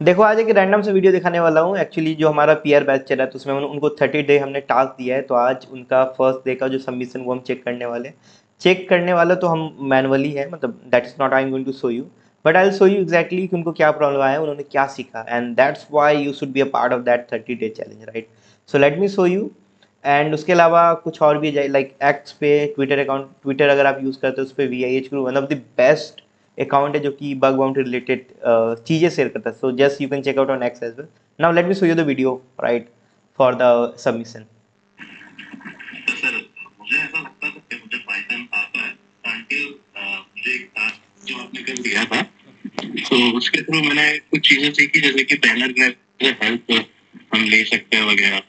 देखो आज एक रैंडम से वीडियो दिखाने वाला हूँ। एक्चुअली जो हमारा पीआर बैच चला है तो उसमें उनको 30 डे हमने टास्क दिया है, तो आज उनका फर्स्ट डे का जो सबमिशन वो हम चेक करने वाले हैं। चेक करने वाला तो हम मैनुअली है, मतलब that is not I am going to show you, but I will show you exactly कि उनको क्या प्रॉब्लम आया, उन्होंने क्या सीखा, and that's why you should be a part of that 30 day challenge, right. So let me show you. And उसके अलावा कुछ और भी जाए, लाइक एक्स पे ट्विटर अकाउंट, ट्विटर अगर आप यूज़ करते हो उस पर V I H group one of the best account है जो कि बग बाउंड्री रिलेटेड चीज़ें शेयर करता है। So just you can check out on X as well. Now let me show you the video, right, for the submission. Sir मुझे ऐसा लगता था कि मुझे पाइथन आता है until, मुझे एक टास्क जो आपने कल दिया था, तो उसके थ्रू मैंने कुछ चीजें सीखी, जैसे कि बैनर ग्राफ हेल्प हम ले सकते हैं वगैरह।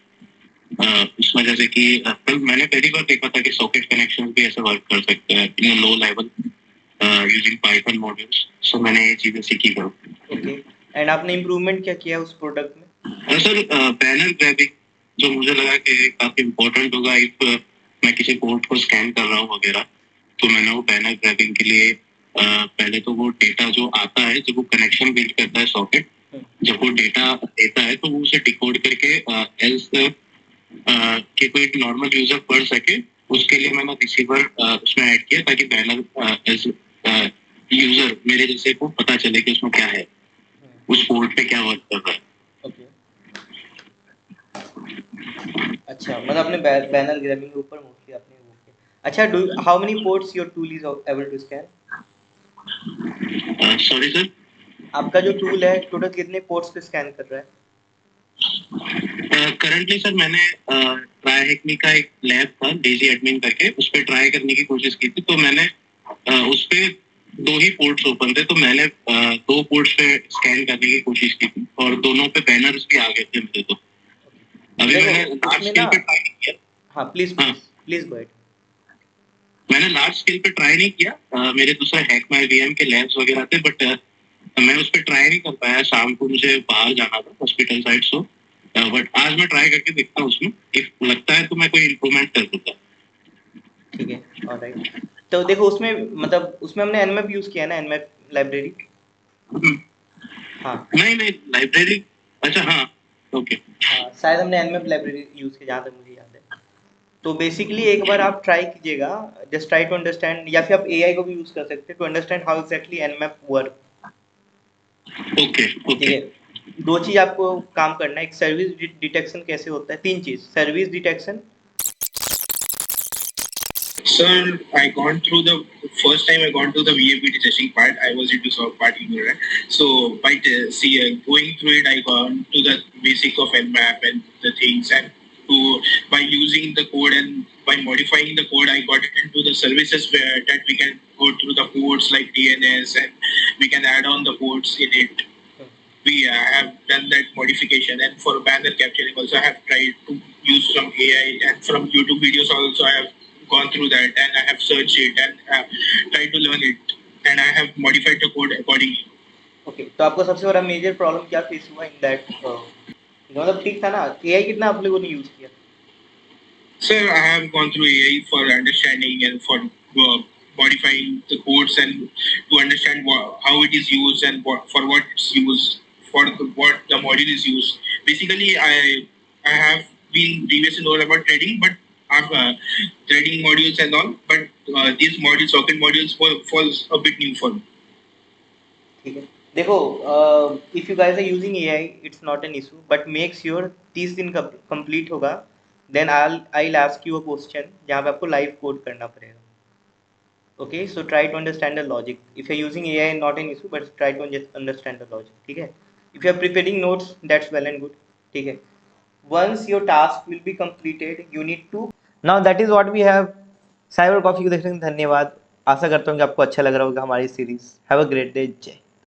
उसमें जैसे कि मैंने पहली बार देखा था कि सॉकेट कनेक्शन भी ऐसे वर्क कर सकते हैं in low level using Python modules. So मैंने ये चीजें सीखी करो। ओके, एंड आपने इम्प्रूवमेंट क्या किया उस प्रोडक्ट में? सर बैनर ग्राफिक जो मुझे लगा कि काफी इम्पोर्टेंट होगा, इफ मैं किसी कोड को स्कैन कर रहा हूँ वगैरह, तो मैंने वो बैनर ग्राफिंग के लिए पहले तो वो डेटा जो आता है, जब वो कनेक्शन बिल्ड करता है सॉकेट, जब वो डेटा देता है तो वो उसे डिकोड करके एल्स कि कोई नॉर्मल यूजर पढ़ सके, उसके लिए मैंने रिसीवर उसमें ऐड किया ताकि बैनर एज यूजर मेरे जैसे को पता चले कि उसमें क्या है, उस पोर्ट पे क्या वर्क कर रहा है। ओके, अच्छा, मतलब आपने बैनर ग्राबिंग के ऊपर मोस्टली आपने वो किया। अच्छा, do how many ports your tool is able to scan? Sorry sir, आपका जो टूल है टोटल कितने पोर्ट्स पे स्कैन कर रहा है? करंटली सर मैंने ट्राई हैकमी का एक लैब था डेजी एडमिन करके, उस पर ट्राई करने की कोशिश की थी, तो मैंने उस पे 2 ही पोर्ट्स ओपन थे, तो मैंने 2 पोर्ट्स पे स्कैन करने की कोशिश की थी और दोनों पे बैनर्स भी आ गए थे मेरे। तो अभी मैंने लार्ज स्केल पे ट्राई नहीं किया। हाँ प्लीज हाँ, प्लीज गो अहेड। मैंने लार्ज स्केल पे ट्राई नहीं किया, मेरे दूसरे हैक माई वीएम के लैब्स वगैरह थे, बट मैं उस पर ट्राई नहीं कर पाया। शाम को मुझे बाहर जाना था हॉस्पिटल साइड, सो बट आज मैं ट्राई करके देखता हूँ उसमें, इफ लगता है तो मैं कोई इम्प्रूवमेंट कर दूंगा। ठीक है, ऑलराइट। तो देखो उसमें, मतलब उसमें हमने nmap यूज किया है ना, nmap लाइब्रेरी। हाँ नहीं नहीं, लाइब्रेरी, अच्छा हाँ, ओके। हाँ, शायद हमने nmap लाइब्रेरी यूज की, जहाँ तक मुझे याद है। तो बेसिकली एक बार आप ट्राई कीजिएगा, जस्ट ट्राई टू अंडरस्टैंड, या फिर आप एआई को भी यूज कर सकते हैं to understand how exactly nmap work. Okay ठीक ओके। है, 2 चीज आपको काम करना है। एक सर्विस डिटेक्शन कैसे होता है, 3 चीज, service detection. Sir, I gone through the first time I gone through the VAP testing part. I was into sort part ignorant. So by going through it, I gone to the basic of Nmap and the things, and by using the code and by modifying the code, I got it into the services where that we can go through the ports like DNS, and we can add on the ports in it. We have done that modification, and for banner capturing also I have tried to use some AI, and from YouTube videos also I have gone through that, and I have searched it and tried to learn it, and I have modified the code accordingly. Okay, तो आपको सबसे बड़ा major problem क्या face हुआ in that? मतलब ठीक था ना, एआई कितना आप लोगों ने यूज किया? Sir, I have gone through AI for understanding and for modifying the codes and to understand how it is used and for what it's used, for what the module is used. Basically, I have been previously known about trading, but I've trading modules and all, but these modules, socket modules, falls a bit new for me. ठीक है, देखो, if you guys are using AI it's not an issue, but make sure 30 दिन complete होगा, then I will ask you a question जहाँ पे आपको live code करना पड़ेगा। Okay, so try to understand the logic. If you are using AI not an issue, but try to understand the logic, ठीक है। If you are preparing notes that's well and good, ठीक है। once your task will be completed you need to, now that is what we have। Cyber coffee को देखने के लिए धन्यवाद। आशा करता हूँ कि आपको अच्छा लग रहा होगा हमारी series. Have a great day. जय।